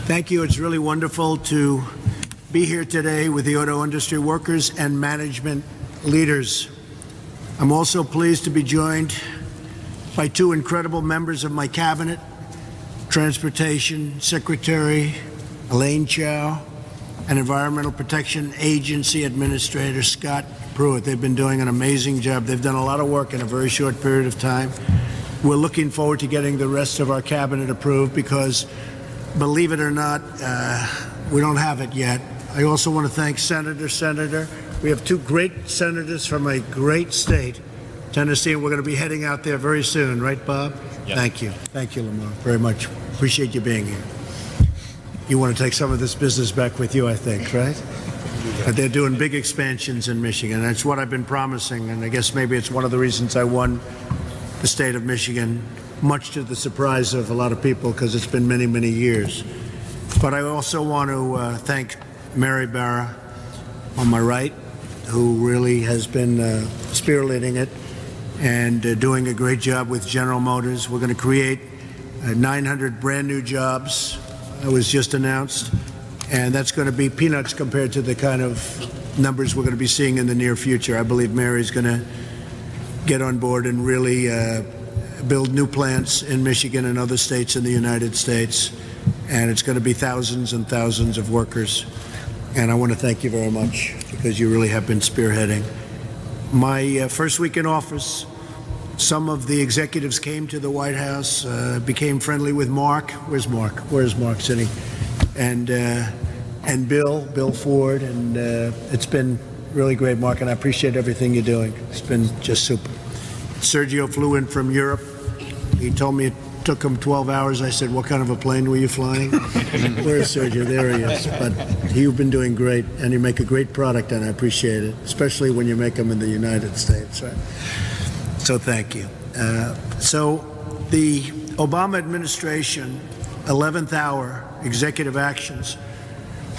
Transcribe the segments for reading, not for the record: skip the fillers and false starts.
Thank you. It's really wonderful to be here today with the auto industry workers and management leaders. I'm also pleased to be joined by two incredible members of my cabinet, Transportation Secretary Elaine Chao and Environmental Protection Agency Administrator Scott Pruitt. They've been doing an amazing job. They've done a lot of work in a very short period of time. We're looking forward to getting the rest of our cabinet approved because, believe it or not, we don't have it yet. I also want to thank Senator. We have two great senators from a great state, Tennessee, and we're going to be heading out there very soon, right, Bob? Yep. Thank you. Thank you, Lamar, very much. Appreciate you being here. You want to take some of this business back with you, I think, right? But they're doing big expansions in Michigan. That's what I've been promising, and I guess maybe it's one of the reasons I won the state of Michigan, much to the surprise of a lot of people because it's been many, many years. But I also want to thank Mary Barra on my right, who really has been spearheading it and doing a great job with General Motors. We're going to create 900 brand new jobs. That was just announced, and that's going to be peanuts compared to the kind of numbers we're going to be seeing in the near future. I believe Mary's going to get on board and really build new plants in Michigan and other states in the United States, and it's going to be thousands and thousands of workers. And I want to thank you very much because you really have been spearheading. My first week in office, some of the executives came to the White House, became friendly with Mark. Where's Mark? Where's Mark sitting? And Bill Ford, and it's been really great, Mark, and I appreciate everything you're doing. It's been just super. Sergio flew in from Europe. He told me it took him 12 hours. I said, what kind of a plane were you flying? Where is Sergio? There he is. But you've been doing great, and you make a great product, and I appreciate it, especially when you make them in the United States. Right? So thank you. So the Obama administration, 11th hour executive actions,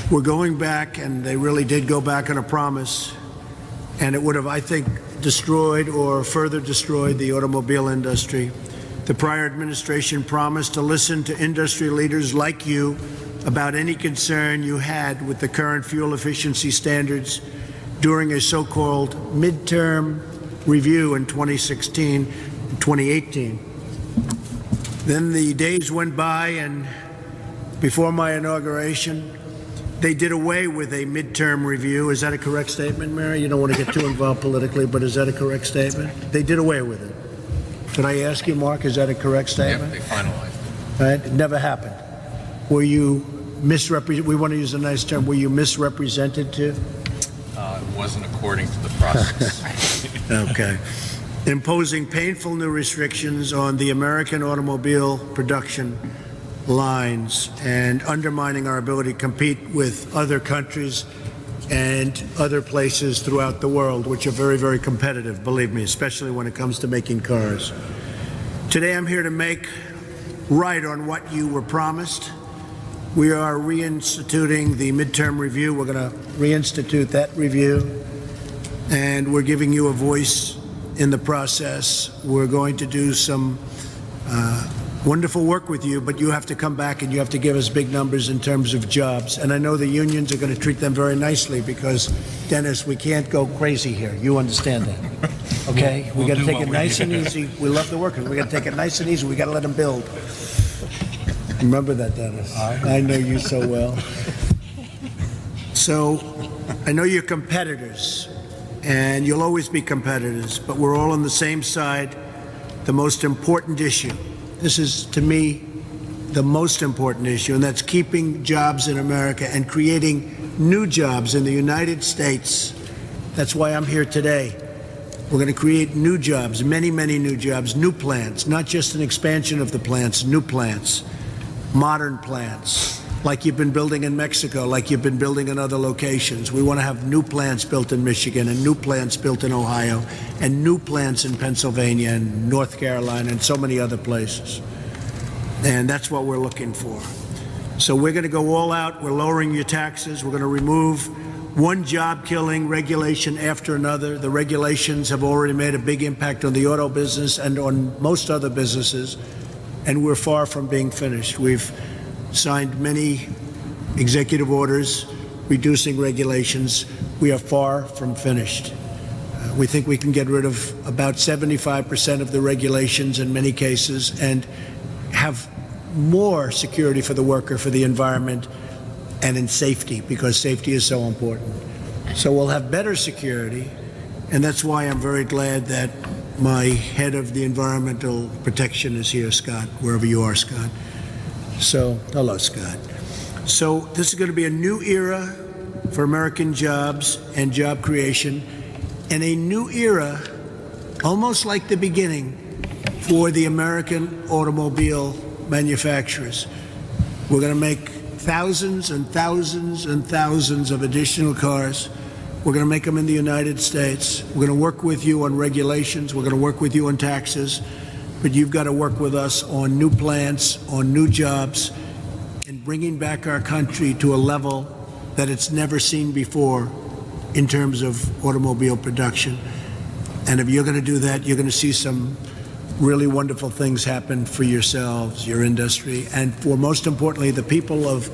we're going back, and they really did go back on a promise, and it would have, I think, destroyed or further destroyed the automobile industry. The prior administration promised to listen to industry leaders like you about any concern you had with the current fuel efficiency standards during a so-called midterm review in 2016 and 2018. Then the days went by, and before my inauguration, they did away with a midterm review. Is that a correct statement, Mary? You don't want to get too involved politically, but is that a correct statement? They did away with it. Could I ask you, Mark, is that a correct statement? Yeah, they finalized it. Right? It never happened. Were you misrepresented? We want to use a nice term. Were you misrepresented too? It wasn't according to the process. Okay. Imposing painful new restrictions on the American automobile production lines and undermining our ability to compete with other countries and other places throughout the world, which are very, very competitive, believe me, especially when it comes to making cars. Today I'm here to make right on what you were promised. We are reinstituting the midterm review. We're going to reinstitute that review, and we're giving you a voice in the process. We're going to do some wonderful work with you, but you have to come back and you have to give us big numbers in terms of jobs. And I know the unions are going to treat them very nicely because, Dennis, we can't go crazy here. You understand that, okay? We got to take it nice and easy. We love the workers. We got to take it nice and easy. We got to let them build. Remember that, Dennis. I know you so well. So I know you're competitors, and you'll always be competitors, but we're all on the same side. The most important issue. This is, to me, the most important issue, and that's keeping jobs in America and creating new jobs in the United States. That's why I'm here today. We're going to create new jobs, many, many new jobs, new plants, not just an expansion of the plants, new plants, modern plants, like you've been building in Mexico, like you've been building in other locations. We want to have new plants built in Michigan and new plants built in Ohio and new plants in Pennsylvania and North Carolina and so many other places. And that's what we're looking for. So we're going to go all out. We're lowering your taxes. We're going to remove one job-killing regulation after another. The regulations have already made a big impact on the auto business and on most other businesses, and we're far from being finished. We've signed many executive orders reducing regulations. We are far from finished. We think we can get rid of about 75% of the regulations in many cases and have more security for the worker, for the environment, and in safety, because safety is so important. So we'll have better security, and that's why I'm very glad that my head of the environmental protection is here, Scott, wherever you are, Scott. So, hello, Scott. So this is going to be a new era for American jobs and job creation, and a new era, almost like the beginning, for the American automobile manufacturers. We're going to make thousands and thousands and thousands of additional cars. We're going to make them in the United States. We're going to work with you on regulations. We're going to work with you on taxes. But you've got to work with us on new plants, on new jobs, and bringing back our country to a level that it's never seen before in terms of automobile production. And if you're going to do that, you're going to see some really wonderful things happen for yourselves, your industry, and for, most importantly, the people of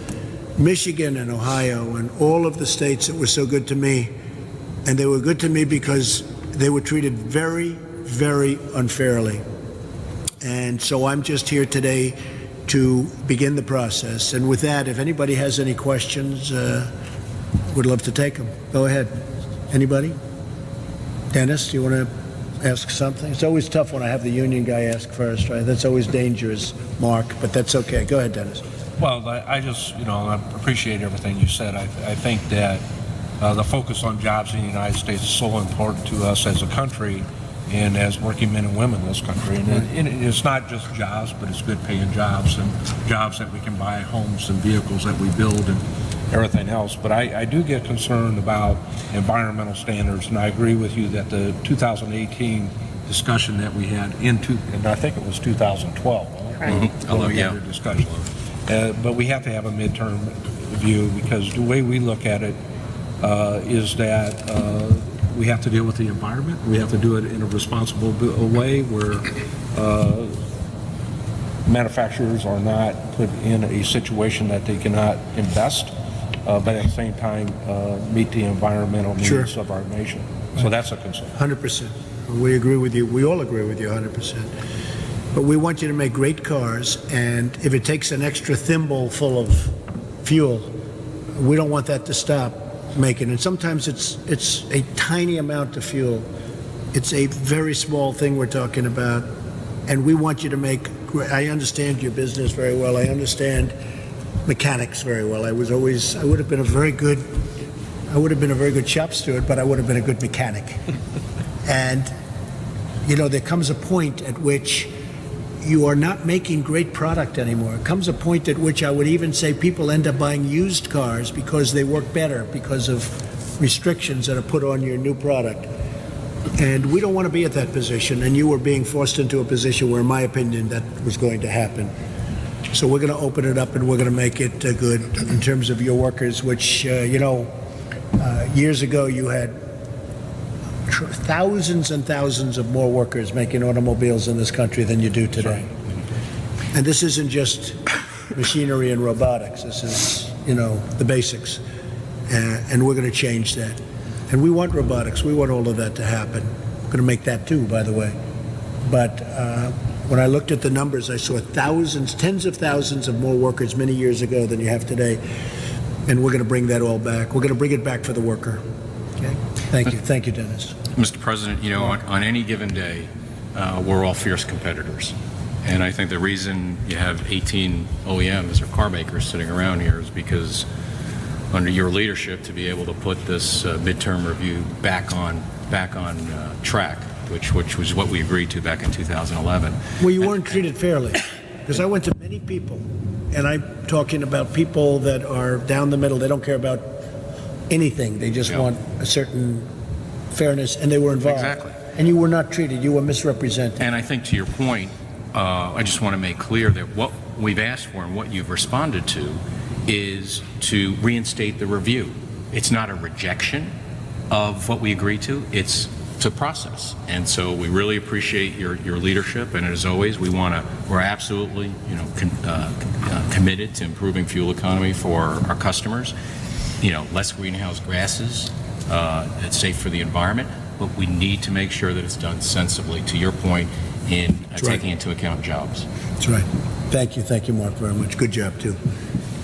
Michigan and Ohio and all of the states that were so good to me. And they were good to me because they were treated very, very unfairly. And so I'm just here today to begin the process. And with that, if anybody has any questions, would love to take them. Go ahead. Anybody? Dennis, do you want to ask something? It's always tough when I have the union guy ask first, right? That's always dangerous, Mark, but that's okay. Go ahead, Dennis. Well, I just, I appreciate everything you said. I think that the focus on jobs in the United States is so important to us as a country and as working men and women in this country. And it's not just jobs, but it's good paying jobs and jobs that we can buy homes and vehicles that we build and everything else. But I do get concerned about environmental standards, and I agree with you that the 2018 discussion that we had and I think it was 2012. Right. Yeah. Discussion. But we have to have a midterm view, because the way we look at it is that we have to deal with the environment. We have to do it in a responsible way where manufacturers are not put in a situation that they cannot invest, but at the same time meet the environmental needs of our nation. So that's a concern. 100%. We agree with you. We all agree with you 100%. But we want you to make great cars, and if it takes an extra thimble full of fuel, we don't want that to stop making. And sometimes it's a tiny amount of fuel. It's a very small thing we're talking about, and we want you to make. I understand your business very well. I understand mechanics very well. I would have been a very good shop steward, but I would have been a good mechanic. And there comes a point at which you are not making great product anymore. It comes a point at which I would even say people end up buying used cars because they work better because of restrictions that are put on your new product. And we don't want to be at that position, and you were being forced into a position where, in my opinion, that was going to happen. So we're going to open it up, and we're going to make it good in terms of your workers, which, years ago you had thousands and thousands of more workers making automobiles in this country than you do today. And this isn't just machinery and robotics. This is, the basics. And we're going to change that. And we want robotics. We want all of that to happen. We're going to make that too, by the way. But when I looked at the numbers, I saw thousands, tens of thousands of more workers many years ago than you have today. And we're going to bring that all back. We're going to bring it back for the worker. Okay? Thank you. Thank you, Dennis. Mr. President, on any given day, we're all fierce competitors. And I think the reason you have 18 OEMs or car makers sitting around here is because under your leadership, to be able to put this midterm review back on track, which was what we agreed to back in 2011. Well, you weren't treated fairly, because I went to many people, and I'm talking about people that are down the middle. They don't care about anything. They just want a certain fairness, and they were involved. Exactly. And you were not treated. You were misrepresented. And I think, to your point, I just want to make clear that what we've asked for and what you've responded to is to reinstate the review. It's not a rejection of what we agreed to. It's to process. And so we really appreciate your leadership, and as always, we're absolutely, committed to improving fuel economy for our customers. Less greenhouse gases, it's safe for the environment, but we need to make sure that it's done sensibly, to your point, in taking into account jobs. That's right. Thank you, Mark, very much. Good job, too.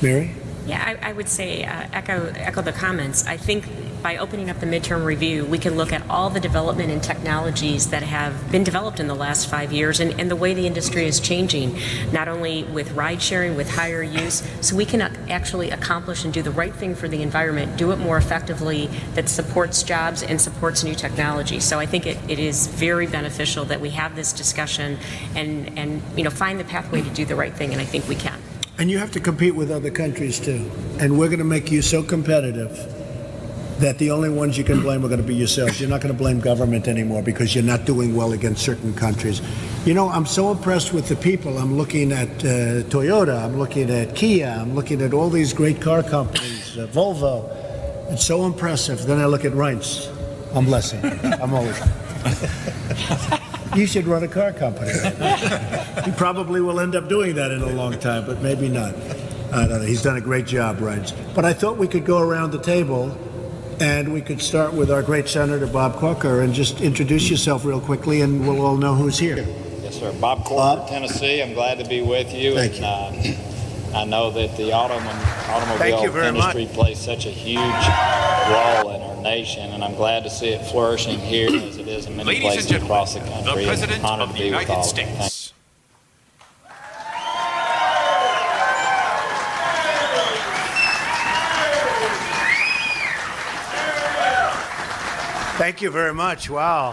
Mary? Yeah, I would say echo the comments. I think by opening up the midterm review, we can look at all the development and technologies that have been developed in the last 5 years and the way the industry is changing, not only with ride sharing, with higher use, so we can actually accomplish and do the right thing for the environment, do it more effectively, that supports jobs and supports new technology. So I think it is very beneficial that we have this discussion and find the pathway to do the right thing, and I think we can. And you have to compete with other countries, too. And we're going to make you so competitive that the only ones you can blame are going to be yourselves. You're not going to blame government anymore because you're not doing well against certain countries. I'm so impressed with the people. I'm looking at Toyota. I'm looking at Kia. I'm looking at all these great car companies, Volvo. It's so impressive. Then I look at Reince. I'm blessing. I'm old. You should run a car company. He probably will end up doing that in a long time, but maybe not. I don't know. He's done a great job, Reince. But I thought we could go around the table and we could start with our great Senator Bob Corker and just introduce yourself real quickly and we'll all know who's here. Yes, sir. Bob Corker, Tennessee. I'm glad to be with you. Thank you. I know that the automobile industry plays such a huge role in our nation, and I'm glad to see it flourishing here as it is in many places across the country. The President honored of to the be with all United of you. Thank you. States. Thank you very much. Wow.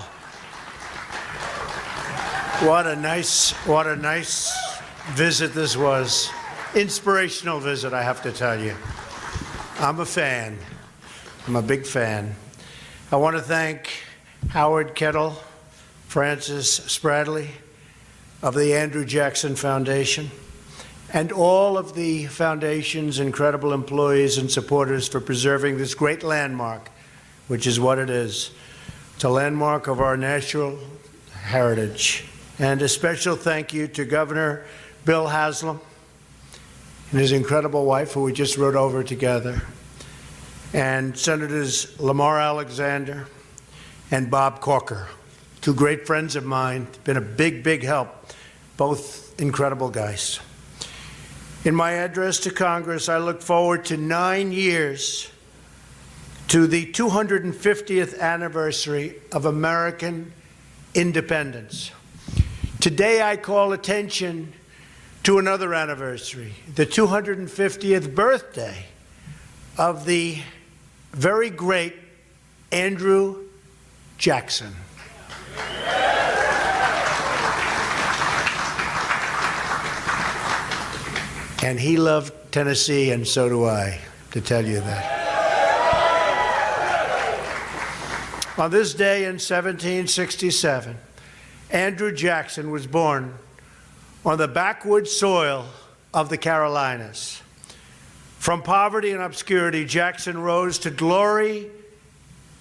What a nice visit this was. Inspirational visit, I have to tell you. I'm a fan. I'm a big fan. I want to thank Howard Kettle, Francis Spradley of the Andrew Jackson Foundation, and all of the foundation's incredible employees and supporters for preserving this great landmark, which is what it is. It's a landmark of our national heritage. And a special thank you to Governor Bill Haslam and his incredible wife, who we just rode over together, and Senators Lamar Alexander and Bob Corker, two great friends of mine, been a big help, both incredible guys. In my address to Congress, I look forward to 9 years to the 250th anniversary of American independence. Today I call attention to another anniversary, the 250th birthday of the very great Andrew Jackson. And he loved Tennessee, and so do I, to tell you that. On this day in 1767, Andrew Jackson was born on the backwoods soil of the Carolinas. From poverty and obscurity, Jackson rose to glory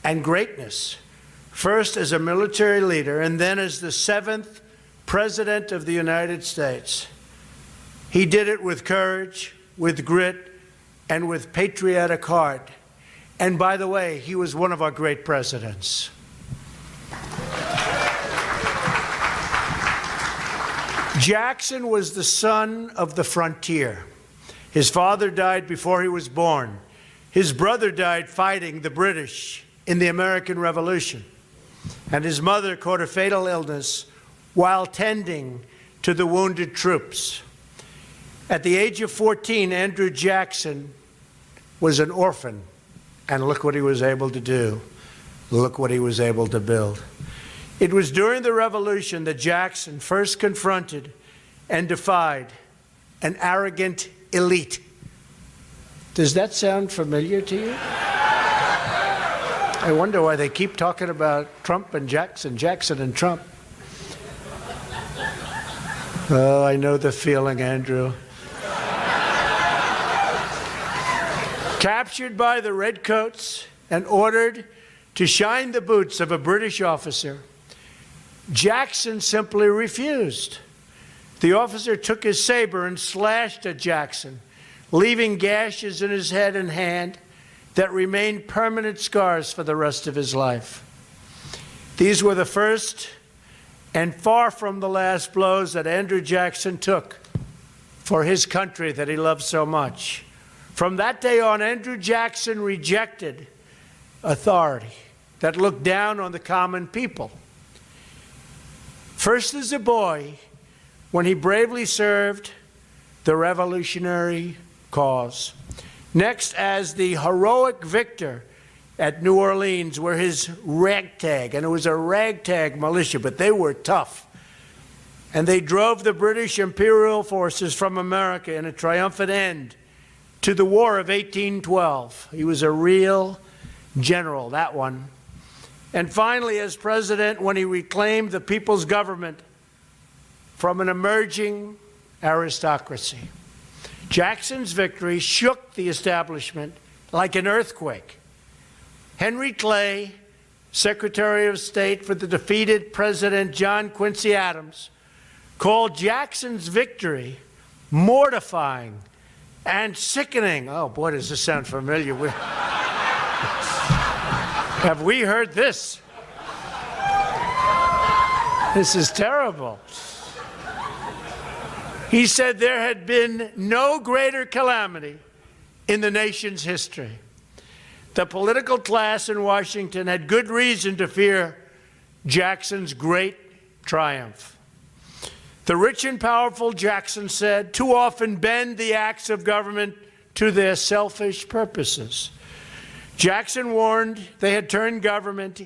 and greatness, first as a military leader and then as the 7th President of the United States. He did it with courage, with grit, and with patriotic heart. And by the way, he was one of our great presidents. Jackson was the son of the frontier. His father died before he was born. His brother died fighting the British in the American Revolution. And his mother caught a fatal illness while tending to the wounded troops. At the age of 14, Andrew Jackson was an orphan. And look what he was able to do. Look what he was able to build. It was during the Revolution that Jackson first confronted and defied an arrogant elite. Does that sound familiar to you? I wonder why they keep talking about Trump and Jackson, Jackson and Trump. Oh, I know the feeling, Andrew. Captured by the Redcoats and ordered to shine the boots of a British officer, Jackson simply refused. The officer took his saber and slashed at Jackson, leaving gashes in his head and hand that remained permanent scars for the rest of his life. These were the first and far from the last blows that Andrew Jackson took for his country that he loved so much. From that day on, Andrew Jackson rejected authority that looked down on the common people. First as a boy, when he bravely served the revolutionary cause. Next, as the heroic victor at New Orleans, where his ragtag, and it was a ragtag militia, but they were tough. And they drove the British imperial forces from America in a triumphant end to the War of 1812. He was a real general, that one. And finally, as president, when he reclaimed the people's government from an emerging aristocracy. Jackson's victory shook the establishment like an earthquake. Henry Clay, Secretary of State for the defeated President John Quincy Adams, called Jackson's victory mortifying and sickening. Oh, boy, does this sound familiar. Have we heard this? This is terrible. He said there had been no greater calamity in the nation's history. The political class in Washington had good reason to fear Jackson's great triumph. The rich and powerful, Jackson said, too often bend the acts of government to their selfish purposes. Jackson warned they had turned government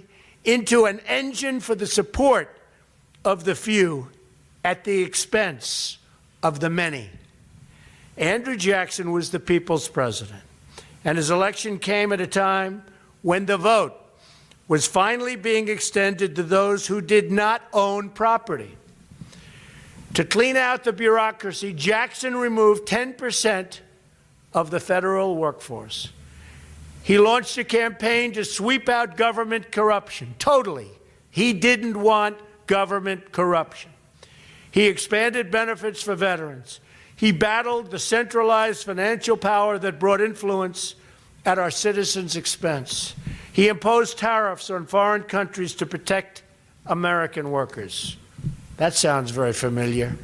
into an engine for the support of the few at the expense of the many. Andrew Jackson was the people's president, and his election came at a time when the vote was finally being extended to those who did not own property. To clean out the bureaucracy, Jackson removed 10% of the federal workforce. He launched a campaign to sweep out government corruption, totally. He didn't want government corruption. He expanded benefits for veterans. He battled the centralized financial power that brought influence at our citizens' expense. He imposed tariffs on foreign countries to protect American workers. That sounds very familiar.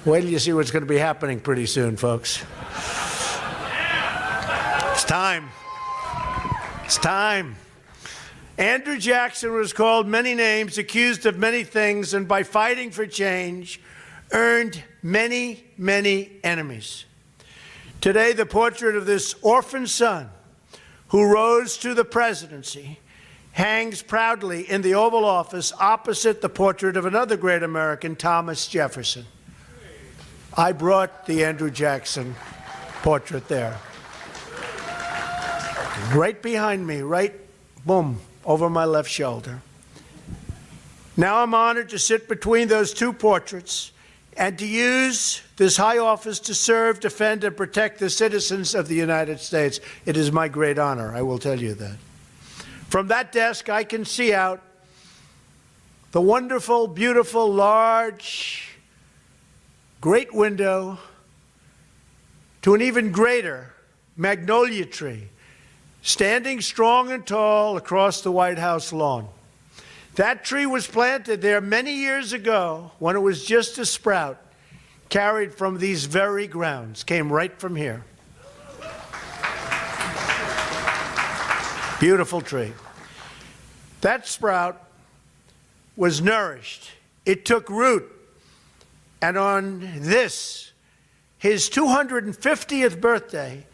Wait till you see what's going to be happening pretty soon, folks. It's time. It's time. Andrew Jackson was called many names, accused of many things, and by fighting for change, earned many, many enemies. Today, the portrait of this orphan son who rose to the presidency hangs proudly in the Oval Office opposite the portrait of another great American, Thomas Jefferson. I brought the Andrew Jackson portrait there. Right behind me, right, boom, over my left shoulder. Now I'm honored to sit between those two portraits and to use this high office to serve, defend, and protect the citizens of the United States. It is my great honor, I will tell you that. From that desk, I can see out the wonderful, beautiful, large, great window to an even greater magnolia tree, standing strong and tall across the White House lawn. That tree was planted there many years ago when it was just a sprout, carried from these very grounds, came right from here. Beautiful tree. That sprout was nourished. It took root. And on this, his 250th birthday,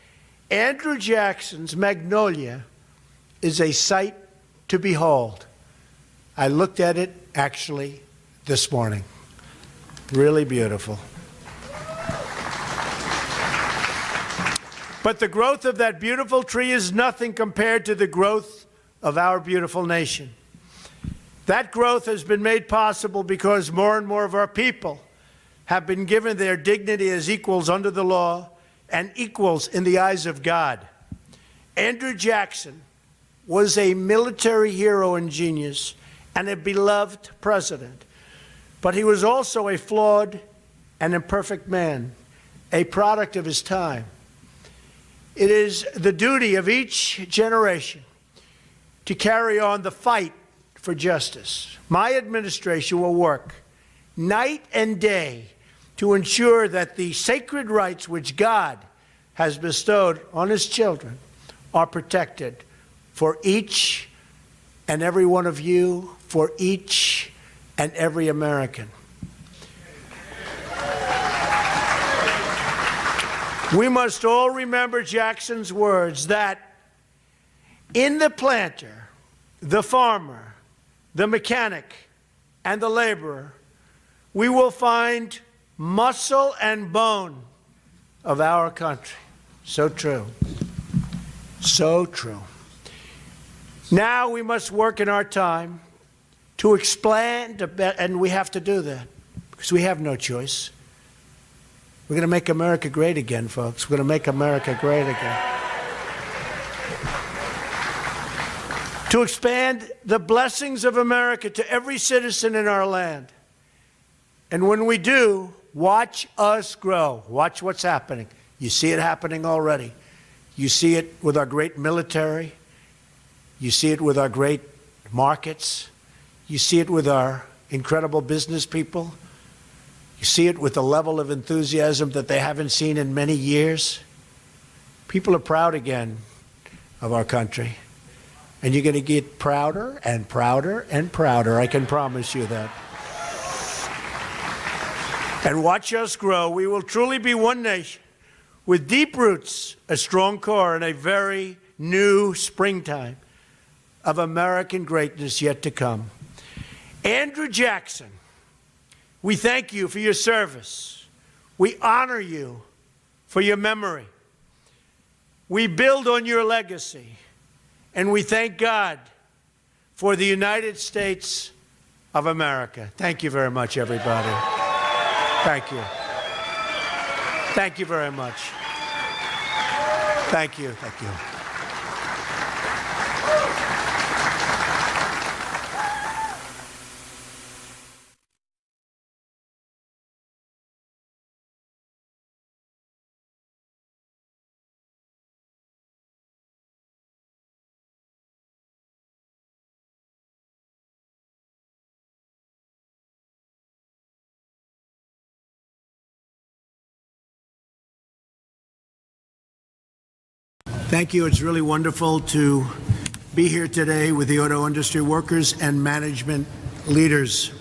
Andrew Jackson's magnolia is a sight to behold. I looked at it actually this morning. Really beautiful. But the growth of that beautiful tree is nothing compared to the growth of our beautiful nation. That growth has been made possible because more and more of our people have been given their dignity as equals under the law and equals in the eyes of God. Andrew Jackson was a military hero and genius and a beloved president, but he was also a flawed and imperfect man, a product of his time. It is the duty of each generation to carry on the fight for justice. My administration will work night and day to ensure that the sacred rights which God has bestowed on his children are protected for each and every one of you, for each and every American. We must all remember Jackson's words that in the planter, the farmer, the mechanic, and the laborer, we will find muscle and bone of our country. So true. So true. Now we must work in our time to expand, and we have to do that because we have no choice. We're going to make America great again, folks. We're going to make America great again. To expand the blessings of America to every citizen in our land. And when we do, watch us grow. Watch what's happening. You see it happening already. You see it with our great military. You see it with our great markets. You see it with our incredible business people. You see it with the level of enthusiasm that they haven't seen in many years. People are proud again of our country. And you're going to get prouder and prouder and prouder. I can promise you that. And watch us grow. We will truly be one nation with deep roots, a strong core, and a very new springtime of American greatness yet to come. Andrew Jackson, we thank you for your service. We honor you for your memory. We build on your legacy. And we thank God for the United States of America. Thank you very much, everybody. Thank you. Thank you very much. Thank you. Thank you. Thank you. It's really wonderful to be here today with the auto industry workers and management leaders.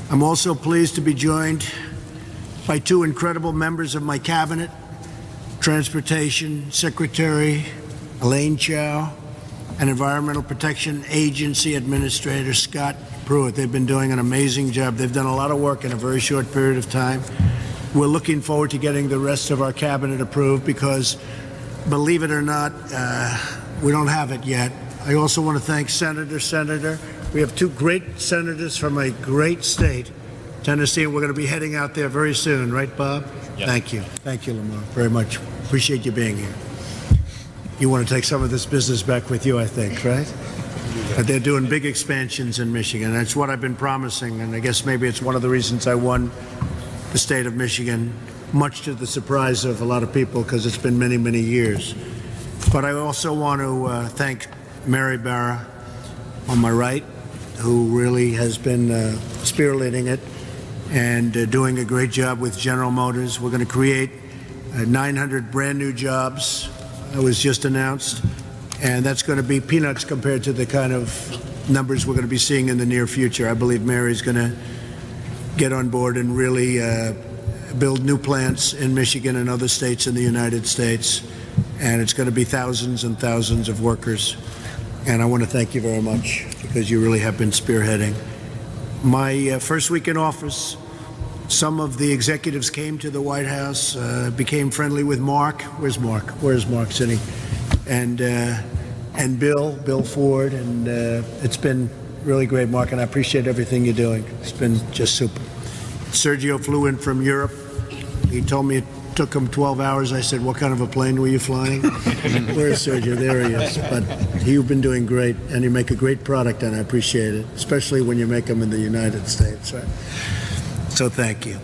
I'm also pleased to be joined by two incredible members of my cabinet, Transportation Secretary Elaine Chao and Environmental Protection Agency Administrator Scott Pruitt. They've been doing an amazing job. They've done a lot of work in a very short period of time. We're looking forward to getting the rest of our cabinet approved because, believe it or not, we don't have it yet. I also want to thank Senator. We have two great senators from a great state, Tennessee, and we're going to be heading out there very soon. Right, Bob? Yep. Thank you. Thank you, Lamar, very much. Appreciate you being here. You want to take some of this business back with you, I think, right? But they're doing big expansions in Michigan. That's what I've been promising, and I guess maybe it's one of the reasons I won the state of Michigan, much to the surprise of a lot of people because it's been many, many years. But I also want to thank Mary Barra on my right, who really has been spearheading it and doing a great job with General Motors. We're going to create 900 brand new jobs. That was just announced. And that's going to be peanuts compared to the kind of numbers we're going to be seeing in the near future. I believe Mary's going to get on board and really build new plants in Michigan and other states in the United States. And it's going to be thousands and thousands of workers. And I want to thank you very much because you really have been spearheading. My first week in office, some of the executives came to the White House, became friendly with Mark. Where's Mark? Where's Mark sitting? And Bill Ford. And it's been really great, Mark, and I appreciate everything you're doing. It's been just super. Sergio flew in from Europe. He told me took him 12 hours. I said, what kind of a plane were you flying? Where's Sergio? There he is. But you've been doing great, and you make a great product, and I appreciate it, especially when you make them in the United States. Right? So thank you.